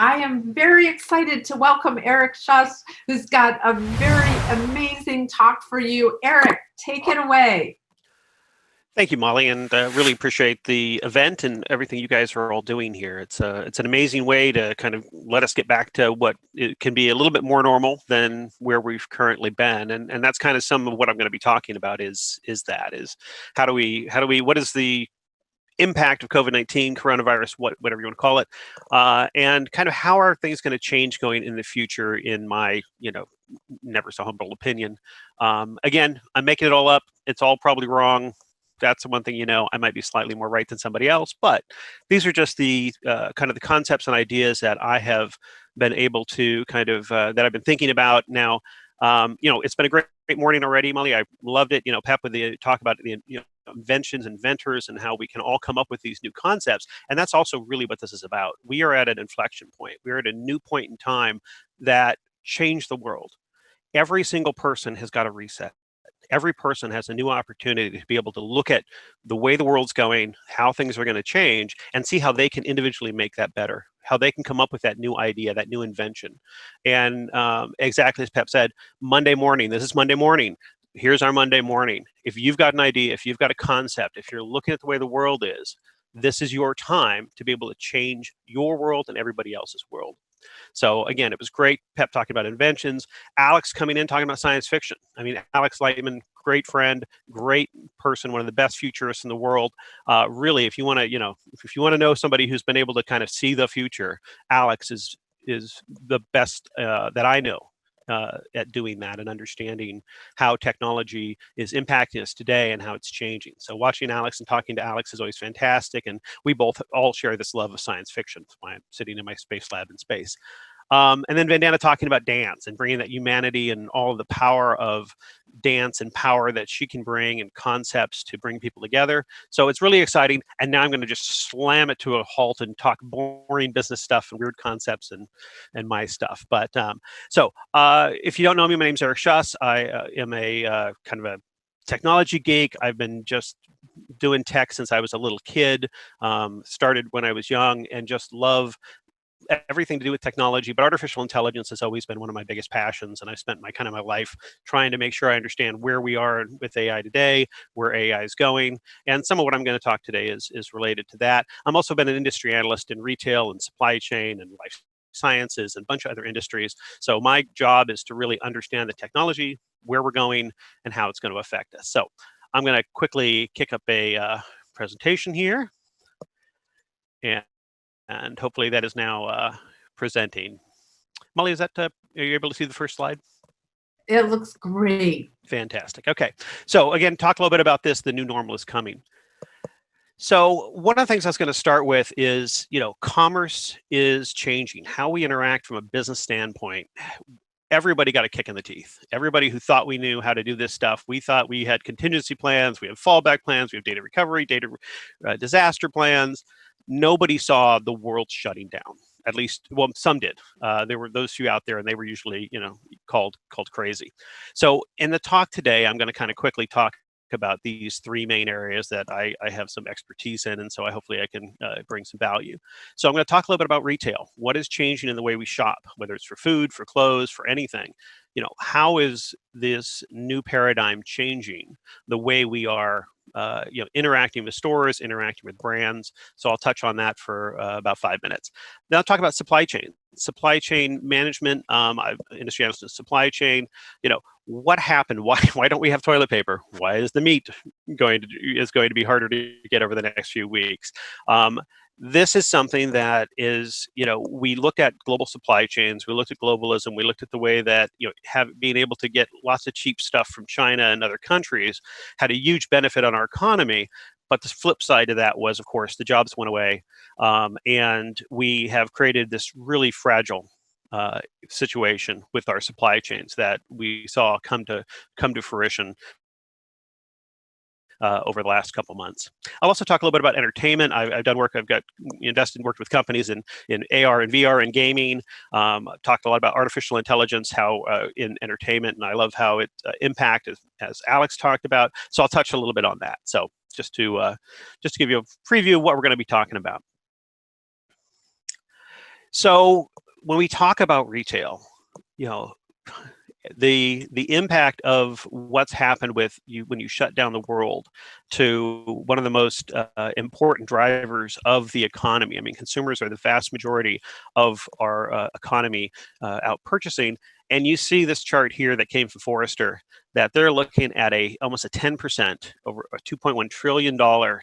I am very excited to welcome Eric SHUSS, who's got a very amazing talk for you. Eric, take it away. Thank you, Molly, and really appreciate the event and everything you guys are all doing here. It's an amazing way to kind of let us get back to what it can be a little bit more normal than where we've currently been, and that's kind of some of what I'm going to be talking about. Is how do we what is the impact of COVID-19, coronavirus, whatever you want to call it, and kind of how are things going to change going in the future, in my never so humble opinion. Again, I'm making it all up. It's all probably wrong. That's the one thing, I might be slightly more right than somebody else, but these are just the kind of the concepts and ideas that I have been able to kind of that I've been thinking about now. It's been a great morning already, Molly. I loved it. Pep, with the talk about the inventions, inventors, and how we can all come up with these new concepts. And that's also really what this is about. We are at an inflection point. We're at a new point in time that changed the world. Every single person has got to reset. Every person has a new opportunity to be able to look at the way the world's going, how things are going to change, and see how they can individually make that better, how they can come up with that new idea, that new invention. And exactly as Pep said, Monday morning, this is Monday morning. Here's our Monday morning. If you've got an idea, if you've got a concept, if you're looking at the way the world is, this is your time to be able to change your world and everybody else's world. So again, it was great. Pep talking about inventions. Alex coming in talking about science fiction. I mean, Alex Lightman, great friend, great person, one of the best futurists in the world. Really, if you want to, if you want to know somebody who's been able to kind of see the future, Alex is the best that I know. At doing that and understanding how technology is impacting us today and how it's changing. So watching Alex and talking to Alex is always fantastic. And we both all share this love of science fiction. That's why I'm sitting in my space lab in space. And then Vandana talking about dance and bringing that humanity and all of the power of dance and power that she can bring and concepts to bring people together. So it's really exciting. And now I'm going to just slam it to a halt and talk boring business stuff and weird concepts and my stuff. But if you don't know me, my name's Eric SHUSS. I am a kind of a technology geek. I've been just doing tech since I was a little kid, started when I was young, and just love everything to do with technology, but artificial intelligence has always been one of my biggest passions. And I've spent my life trying to make sure I understand where we are with AI today, where AI is going. And some of what I'm going to talk today is related to that. I'm also been an industry analyst in retail and supply chain and life sciences and a bunch of other industries. So my job is to really understand the technology, where we're going, and how it's going to affect us. So I'm going to quickly kick up a presentation here. And hopefully that is now presenting. Molly, is that, are you able to see the first slide? It looks great. Fantastic. Okay. So again, talk a little bit about this. The new normal is coming. So one of the things I was going to start with is, commerce is changing. How we interact from a business standpoint. Everybody got a kick in the teeth. Everybody who thought we knew how to do this stuff, we thought we had contingency plans, we have fallback plans, we have data recovery, disaster plans. Nobody saw the world shutting down. At least, well, some did. There were those few out there, and they were usually, called crazy. So in the talk today, I'm going to kind of quickly talk about these three main areas that I have some expertise in, and so hopefully I can bring some value. So I'm going to talk a little bit about retail. What is changing in the way we shop, whether it's for food, for clothes, for anything? How is this new paradigm changing the way we are interacting with stores, interacting with brands? So I'll touch on that for about 5 minutes. Then I'll talk about supply chain management. I'm industry analyst in supply chain. What happened? Why don't we have toilet paper? Why is the meat going to be harder to get over the next few weeks? This is something that is, we looked at global supply chains, we looked at globalism, we looked at the way that, being able to get lots of cheap stuff from China and other countries had a huge benefit on our economy. But the flip side of that was, of course, the jobs went away. And we have created this really fragile situation with our supply chains that we saw come to fruition over the last couple months. I'll also talk a little bit about entertainment. I've done work. I've got invested and worked with companies in AR and VR and gaming. Talked a lot about artificial intelligence, how in entertainment, and I love how it impacts, as Alex talked about. So I'll touch a little bit on that. So just to give you a preview of what we're going to be talking about. So when we talk about retail, you know, the impact of what's happened with you when you shut down the world to one of the most important drivers of the economy. I mean, consumers are the vast majority of our economy out purchasing. And you see this chart here that came from Forrester that they're looking at almost a 10% over a $2.1 trillion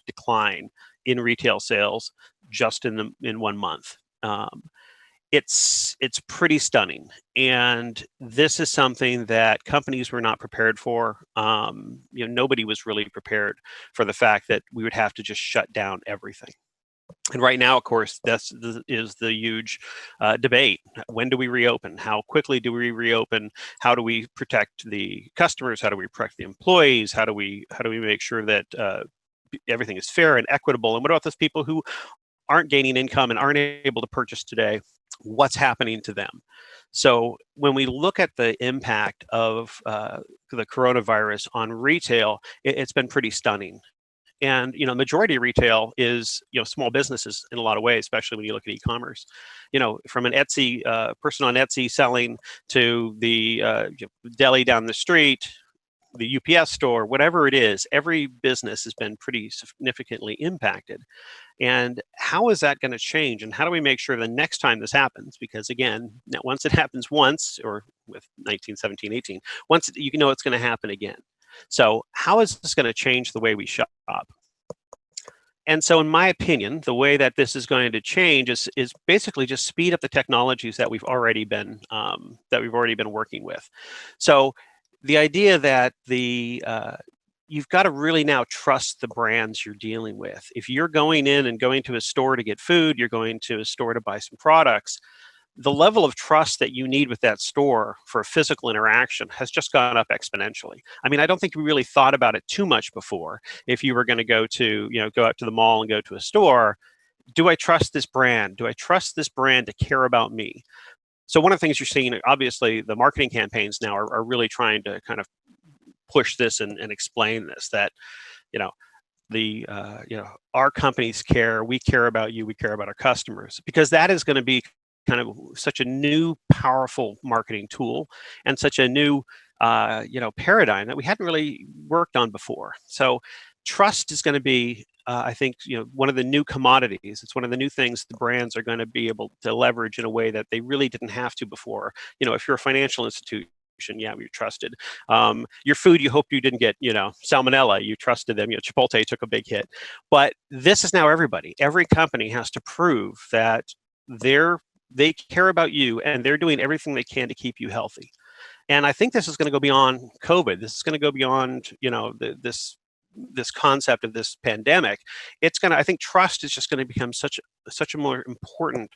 decline in retail sales just in 1 month. It's pretty stunning, and this is something that companies were not prepared for. Nobody was really prepared for the fact that we would have to just shut down everything. And right now, of course, is the huge debate. When do we reopen? How quickly do we reopen? How do we protect the customers? How do we protect the employees? How do we make sure that everything is fair and equitable? And what about those people who aren't gaining income and aren't able to purchase today? What's happening to them? So when we look at the impact of the coronavirus on retail, it's been pretty stunning. And majority of retail is small businesses in a lot of ways, especially when you look at e-commerce. From an Etsy person on Etsy selling to the deli down the street, the UPS store, whatever it is, every business has been pretty significantly impacted. And how is that going to change? And how do we make sure the next time this happens? Because again, once it happens once, or with 1917, 18, once you know it's going to happen again. So how is this going to change the way we shop? And so in my opinion, the way that this is going to change is basically just speed up the technologies that we've already been working with. So the idea that you've got to really now trust the brands you're dealing with. If you're going to a store to get food, you're going to a store to buy some products, the level of trust that you need with that store for a physical interaction has just gone up exponentially. I mean, I don't think we really thought about it too much before. If you were going to go out to the mall and go to a store, do I trust this brand? Do I trust this brand to care about me? So one of the things you're seeing, obviously, the marketing campaigns now are really trying to kind of push this and explain this, that our companies care, we care about you, we care about our customers, because that is going to be kind of such a new powerful marketing tool and such a new paradigm that we hadn't really worked on before. So trust is going to be I think one of the new commodities. It's one of the new things the brands are going to be able to leverage in a way that they really didn't have to before. If you're a financial institution, yeah, you're trusted. Your food, you hope you didn't get, salmonella. You trusted them. Chipotle took a big hit. But this is now everybody. Every company has to prove that they care about you and they're doing everything they can to keep you healthy. And I think this is going to go beyond COVID. This is going to go beyond, this concept of this pandemic. I think trust is just going to become such a more important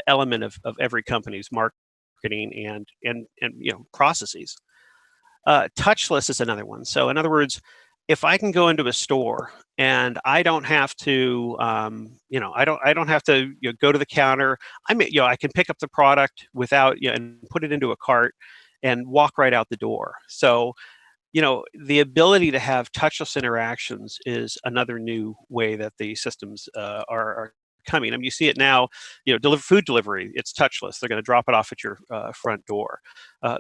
element of every company's marketing and processes. Touchless is another one. So in other words, if I can go into a store and I don't have to, I don't have to go to the counter. I can pick up the product without, and put it into a cart and walk right out the door. So, the ability to have touchless interactions is another new way that the systems are coming. I mean, you see it now, food delivery, it's touchless. They're going to drop it off at your front door.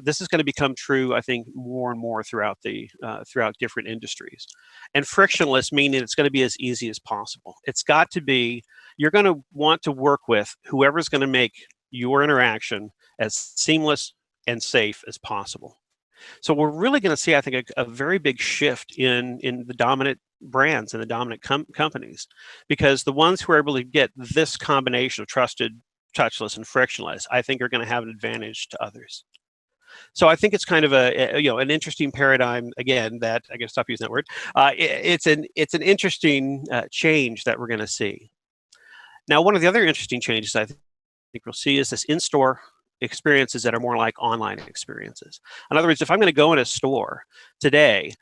This is going to become true, I think, more and more throughout different industries. And frictionless, meaning it's going to be as easy as possible. It's got to be, you're going to want to work with whoever's going to make your interaction as seamless and safe as possible. So we're really going to see, I think, a very big shift in the dominant brands and the dominant companies, because the ones who are able to get this combination of trusted, touchless, and frictionless, I think, are going to have an advantage to others. So I think it's kind of an interesting paradigm. Again, that I got to stop using that word. It's an interesting change that we're going to see. Now, one of the other interesting changes I think we'll see is this in-store experiences that are more like online experiences. In other words, if I'm going to go in a store today,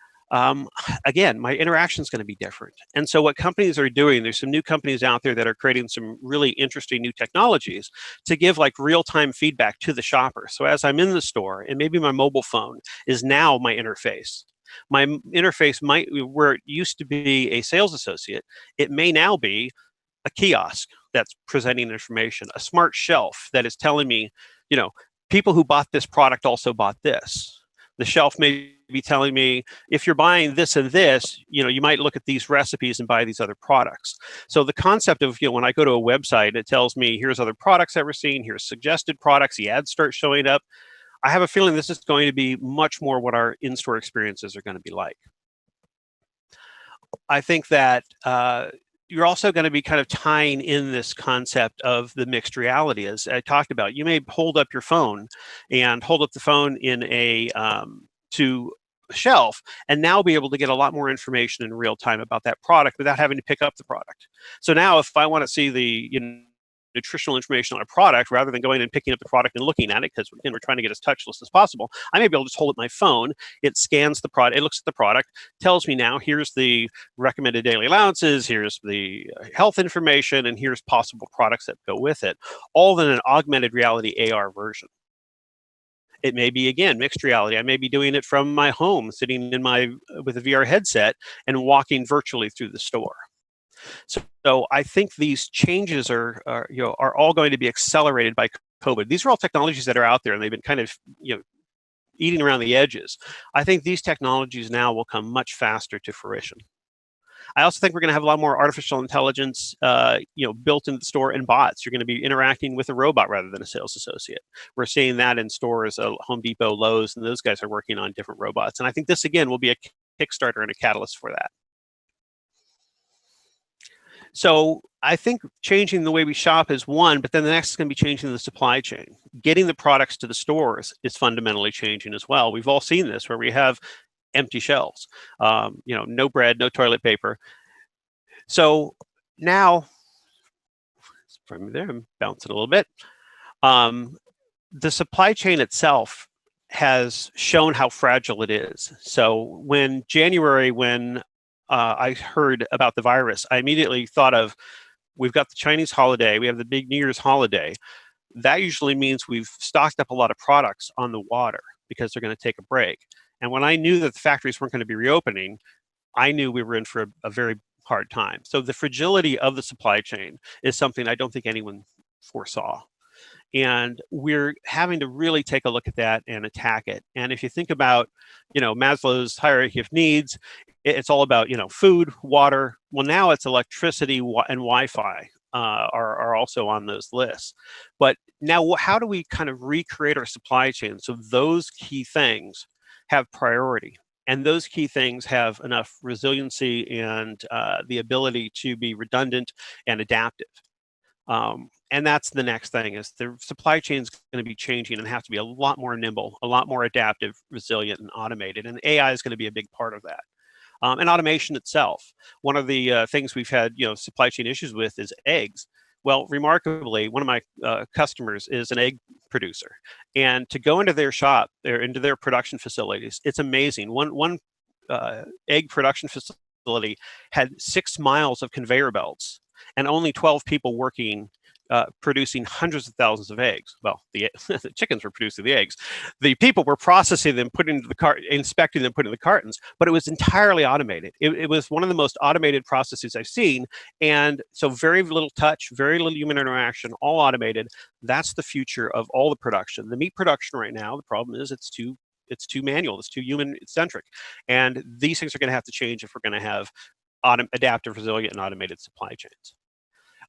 again, my interaction is going to be different. And so what companies are doing, there's some new companies out there that are creating some really interesting new technologies to give like real-time feedback to the shopper. So as I'm in the store, and maybe my mobile phone is now my interface. My interface might, where it used to be a sales associate, it may now be a kiosk that's presenting information, a smart shelf that is telling me, people who bought this product also bought this. The shelf may be telling me, if you're buying this and this, you might look at these recipes and buy these other products. So the concept of, when I go to a website, it tells me, here's other products that we're seeing, here's suggested products, the ads start showing up. I have a feeling this is going to be much more what our in-store experiences are going to be like. I think that you're also going to be kind of tying in this concept of the mixed reality, as I talked about. You may hold up your phone and hold up the phone in to a shelf and now be able to get a lot more information in real time about that product without having to pick up the product. So now if I want to see the nutritional information on a product, rather than going and picking up the product and looking at it, because we're trying to get as touchless as possible, I may be able to just hold up my phone. It scans the product, it looks at the product, tells me now, here's the recommended daily allowances, here's the health information, and here's possible products that go with it, all in an augmented reality AR version. It may be, again, mixed reality. I may be doing it from my home, sitting with a VR headset and walking virtually through the store. So I think these changes are all going to be accelerated by COVID. These are all technologies that are out there, and they've been kind of eating around the edges. I think these technologies now will come much faster to fruition. I also think we're going to have a lot more artificial intelligence, built into the store, and bots. You're going to be interacting with a robot rather than a sales associate. We're seeing that in stores, Home Depot, Lowe's, and those guys are working on different robots. And I think this, again, will be a Kickstarter and a catalyst for that. So I think changing the way we shop is one, but then the next is going to be changing the supply chain. Getting the products to the stores is fundamentally changing as well. We've all seen this, where we have empty shelves, no bread, no toilet paper. So now, from there, I'm bouncing a little bit. The supply chain itself has shown how fragile it is. So when I heard about the virus, I immediately thought of, we've got the Chinese holiday, we have the big New Year's holiday. That usually means we've stocked up a lot of products on the water because they're going to take a break. And when I knew that the factories weren't going to be reopening, I knew we were in for a very hard time. So the fragility of the supply chain is something I don't think anyone foresaw. And we're having to really take a look at that and attack it. And if you think about, Maslow's hierarchy of needs, it's all about, food, water. Well, now it's electricity and Wi-Fi are also on those lists. But now how do we kind of recreate our supply chain so those key things have priority? And those key things have enough resiliency and the ability to be redundant and adaptive. And that's the next thing, is the supply chain is going to be changing and have to be a lot more nimble, a lot more adaptive, resilient, and automated. And AI is going to be a big part of that. And automation itself. One of the things we've had, supply chain issues with is eggs. Well, remarkably, one of my customers is an egg producer, and to go into their shop, into their production facilities, it's amazing. One egg production facility had 6 miles of conveyor belts and only 12 people working, producing hundreds of thousands of eggs. Well, the chickens were producing the eggs. The people were processing them, putting into the cart, inspecting them, putting in the cartons. But it was entirely automated. It was one of the most automated processes I've seen. And so very little touch, very little human interaction, all automated. That's the future of all the production. The meat production right now, the problem is it's too manual, it's too human centric. And these things are going to have to change if we're going to have adaptive, resilient, and automated supply chains.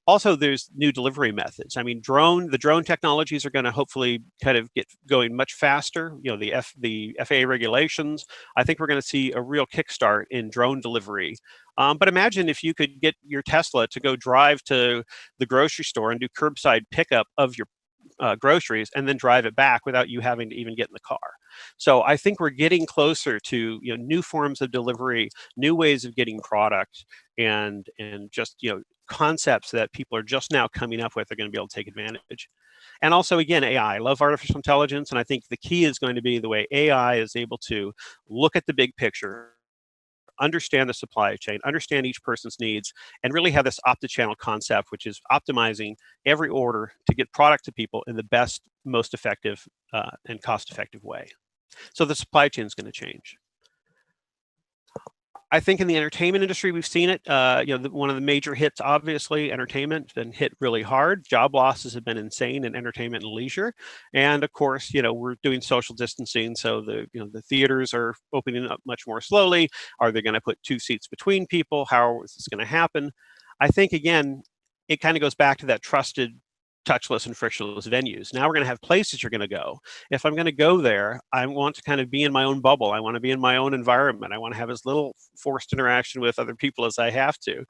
Also, there's new delivery methods. I mean, the drone technologies are going to hopefully kind of get going much faster. The FAA regulations, I think we're going to see a real kickstart in drone delivery. But imagine if you could get your Tesla to go drive to the grocery store and do curbside pickup of your groceries and then drive it back without you having to even get in the car. So I think we're getting closer to new forms of delivery, new ways of getting product, and just concepts that people are just now coming up with are going to be able to take advantage. And also, again, AI. I love artificial intelligence, and I think the key is going to be the way AI is able to look at the big picture, understand the supply chain, understand each person's needs, and really have this opt-to-channel concept, which is optimizing every order to get product to people in the best, most effective, and cost-effective way. So the supply chain is going to change. I think in the entertainment industry, we've seen it. One of the major hits, obviously, entertainment's been hit really hard. Job losses have been insane in entertainment and leisure, and of course, we're doing social distancing, so the theaters are opening up much more slowly. Are they going to put 2 seats between people? How is this going to happen? I think again, it kind of goes back to that trusted, touchless, and frictionless venues. Now we're going to have places you're going to go. If I'm going to go there, I want to kind of be in my own bubble. I want to be in my own environment. I want to have as little forced interaction with other people as I have to.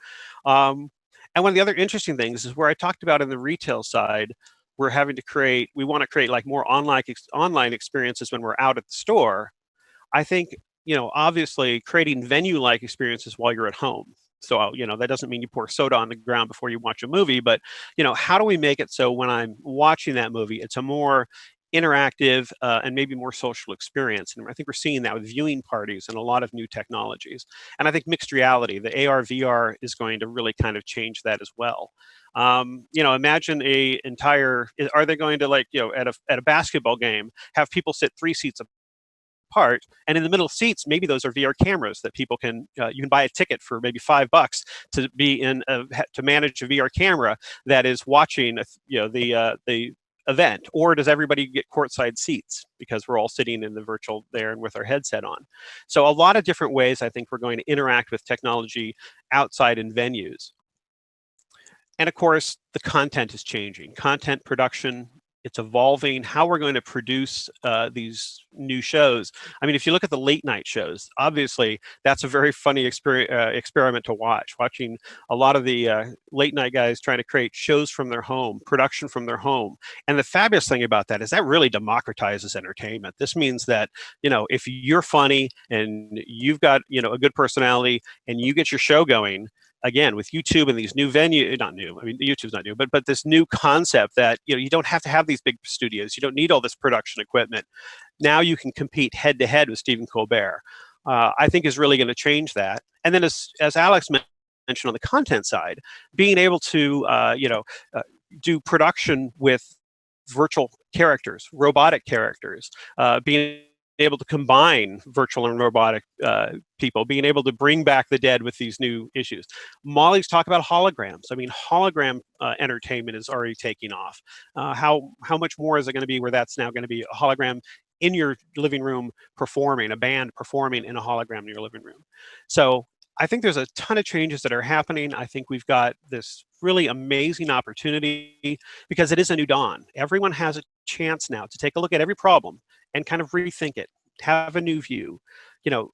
Um, and one of the other interesting things is where I talked about in the retail side, we want to create like more online experiences when we're out at the store. I think, obviously creating venue-like experiences while you're at home. So, that doesn't mean you pour soda on the ground before you watch a movie, but, how do we make it so when I'm watching that movie, it's a more interactive and maybe more social experience? And I think we're seeing that with viewing parties and a lot of new technologies. And I think mixed reality, the AR, VR is going to really kind of change that as well. Imagine are they going to at a basketball game, have people sit 3 seats apart, and in the middle seats, maybe those are VR cameras that people can you can buy a ticket for maybe $5 to be to manage a VR camera that is watching the event. Or does everybody get courtside seats because we're all sitting in the virtual there and with our headset on? So a lot of different ways I think we're going to interact with technology outside in venues. And of course, the content is changing. Content production, it's evolving. How we're going to produce these new shows. I mean, if you look at the late night shows, obviously that's a very funny experiment to watch. Watching a lot of the late night guys trying to create shows from their home, production from their home. And the fabulous thing about that is that really democratizes entertainment. This means that, if you're funny and you've got, a good personality and you get your show going, again, with YouTube and these new not new, I mean, YouTube's not new, but this new concept that, you don't have to have these big studios. You don't need all this production equipment. Now you can compete head to head with Stephen Colbert. I think is really going to change that. And then as Alex mentioned on the content side, being able to, do production with virtual characters, robotic characters, being able to combine virtual and robotic people, being able to bring back the dead with these new issues. Molly's talked about holograms. I mean, hologram entertainment is already taking off. How much more is it going to be where that's now going to be a hologram in your living room performing, a band performing in a hologram in your living room? So I think there's a ton of changes that are happening. I think we've got this really amazing opportunity because it is a new dawn. Everyone has a chance now to take a look at every problem and kind of rethink it, have a new view.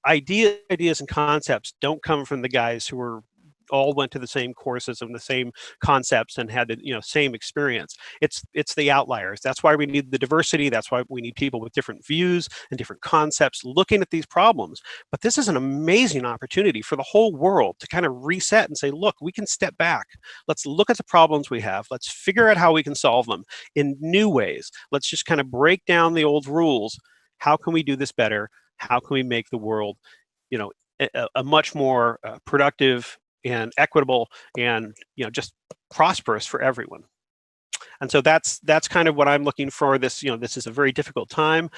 Ideas and concepts don't come from the guys who all went to the same courses and the same concepts and had the same experience. It's the outliers. That's why we need the diversity. That's why we need people with different views and different concepts looking at these problems. But this is an amazing opportunity for the whole world to kind of reset and say, look, we can step back. Let's look at the problems we have. Let's figure out how we can solve them in new ways. Let's just kind of break down the old rules. How can we do this better? How can we make the world, a much more productive and equitable and just prosperous for everyone? And so that's kind of what I'm looking for. This this is a very difficult time,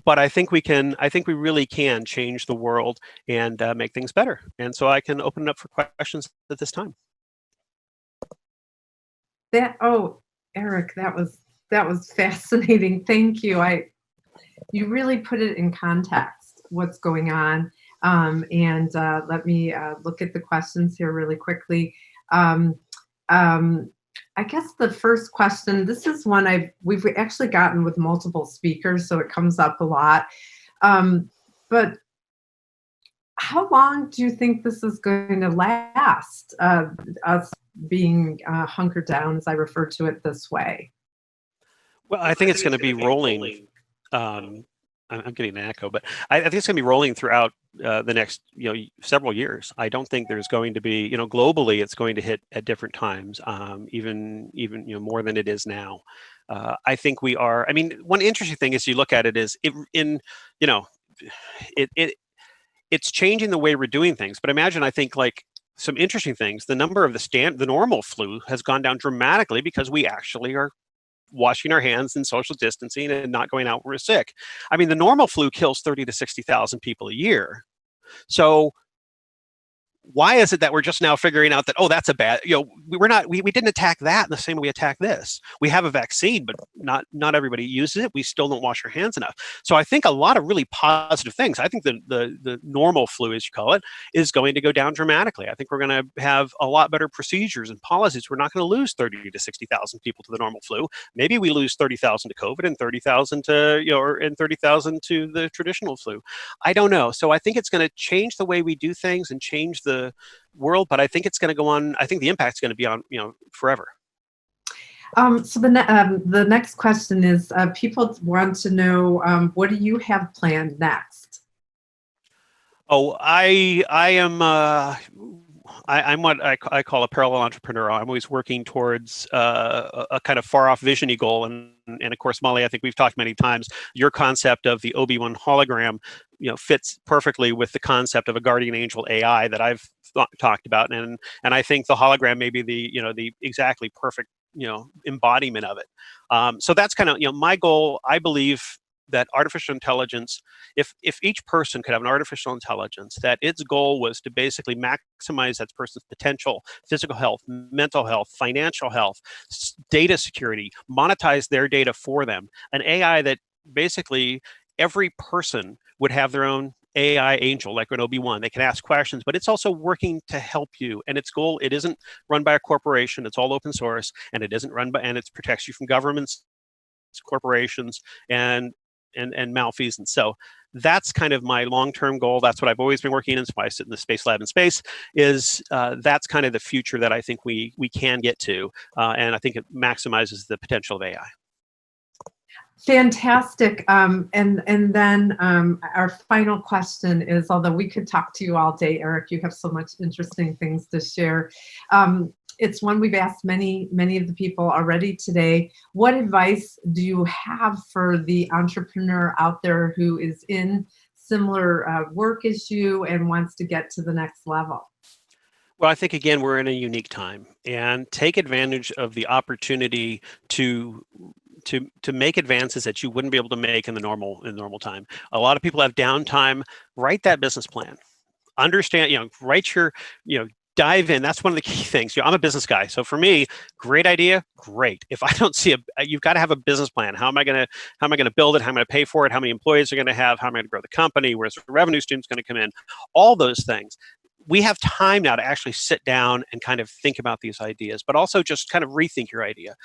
but I think we really can change the world and make things better. And so I can open it up for questions at this time. Eric, that was fascinating. Thank you. You really put it in context, what's going on. And let me look at the questions here really quickly. I guess the first question, this is one we've actually gotten with multiple speakers, so it comes up a lot. But how long do you think this is going to last, us being hunkered down, as I refer to it this way? Well, I think it's going to be rolling. I'm getting an echo, but I think it's going to be rolling throughout the next several years. I don't think there's going to be globally it's going to hit at different times, even more than it is now. I think we are. I mean, one interesting thing is you look at it is it's changing the way we're doing things. But imagine, I think, like some interesting things. The number of the normal flu has gone down dramatically because we actually are washing our hands and social distancing and not going out when we're sick. I mean, the normal flu kills 30 to 60,000 people a year. So why is it that we're just now figuring out that, oh, that's a bad, we didn't attack that in the same way we attack this. We have a vaccine, but not everybody uses it. We still don't wash our hands enough. So I think a lot of really positive things. I think the normal flu, as you call it, is going to go down dramatically. I think we're going to have a lot better procedures and policies. We're not going to lose 30 to 60,000 people to the normal flu. Maybe we lose 30,000 to COVID and 30,000 to, and 30,000 to the traditional flu. I don't know. So I think it's going to change the way we do things and change the world, but I think it's going to go on. I think the impact's going to be on, forever. So the next question is, people want to know, what do you have planned next? Oh, I'm what I call a parallel entrepreneur. I'm always working towards a kind of far-off vision-y goal, and of course, Molly, I think we've talked many times. Your concept of the Obi-Wan hologram, fits perfectly with the concept of a guardian angel AI that I've talked about, and I think the hologram may be the exactly perfect embodiment of it. So that's kind of my goal. I believe that artificial intelligence, if each person could have an artificial intelligence, that its goal was to basically maximize that person's potential, physical health, mental health, financial health, data security, monetize their data for them, an AI that basically every person would have their own AI angel, like an Obi-Wan. They can ask questions, but it's also working to help you. And its goal, it isn't run by a corporation. It's all open source, and it isn't run by, and it protects you from governments, corporations, and malfeasance. So that's kind of my long-term goal. That's what I've always been working in. So I sit in the space lab in space. That's kind of the future that I think we can get to, and I think it maximizes the potential of AI. Fantastic. And then our final question is, although we could talk to you all day, Eric, you have so much interesting things to share. It's one we've asked many of the people already today. What advice do you have for the entrepreneur out there who is in similar work as you and wants to get to the next level? Well, I think, again, we're in a unique time, and take advantage of the opportunity to make advances that you wouldn't be able to make in the normal time. A lot of people have downtime. Write that business plan. Understand, write your, dive in. That's one of the key things. I'm a business guy. So for me, great idea, great. If I don't see you've got to have a business plan. How am I going to build it? How am I going to pay for it? How many employees are going to have? How am I going to grow the company? Where's the revenue streams going to come in? All those things. We have time now to actually sit down and kind of think about these ideas, but also just kind of rethink your idea.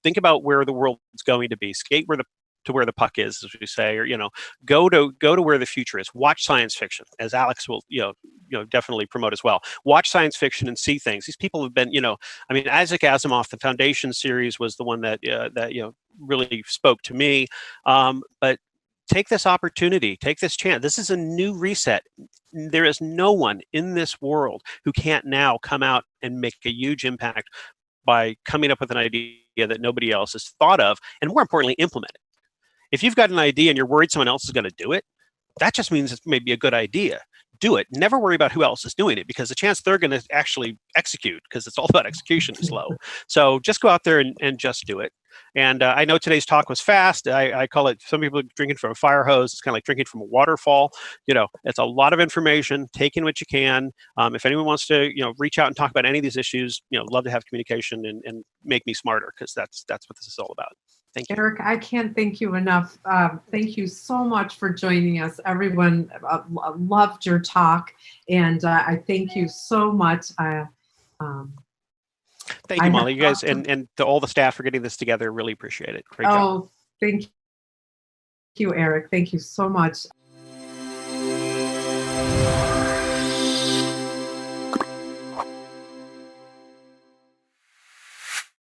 Think about where the world is going to be. Skate to where the puck is, as we say, or go to where the future is. Watch science fiction, as Alex will definitely promote as well. Watch science fiction and see things. These people have been, Isaac Asimov, the Foundation series was the one that really spoke to me. But take this opportunity, take this chance. This is a new reset. There is no one in this world who can't now come out and make a huge impact by coming up with an idea that nobody else has thought of, and more importantly, implement it. If you've got an idea and you're worried someone else is going to do it, that just means it may be a good idea. Do it. Never worry about who else is doing it, because the chance they're going to actually execute, because it's all about execution, is low. So just go out there and just do it. And I know today's talk was fast. I call it, some people are drinking from a fire hose. It's kind of like drinking from a waterfall. It's a lot of information. Take in what you can. If anyone wants to, reach out and talk about any of these issues, love to have communication and make me smarter, because that's what this is all about. Thank you. Eric, I can't thank you enough. Thank you so much for joining us. Everyone loved your talk, and I thank you so much. Thank you, Molly. You guys and to all the staff for getting this together. Really appreciate it. Great job. Oh, thank you, Eric. Thank you so much.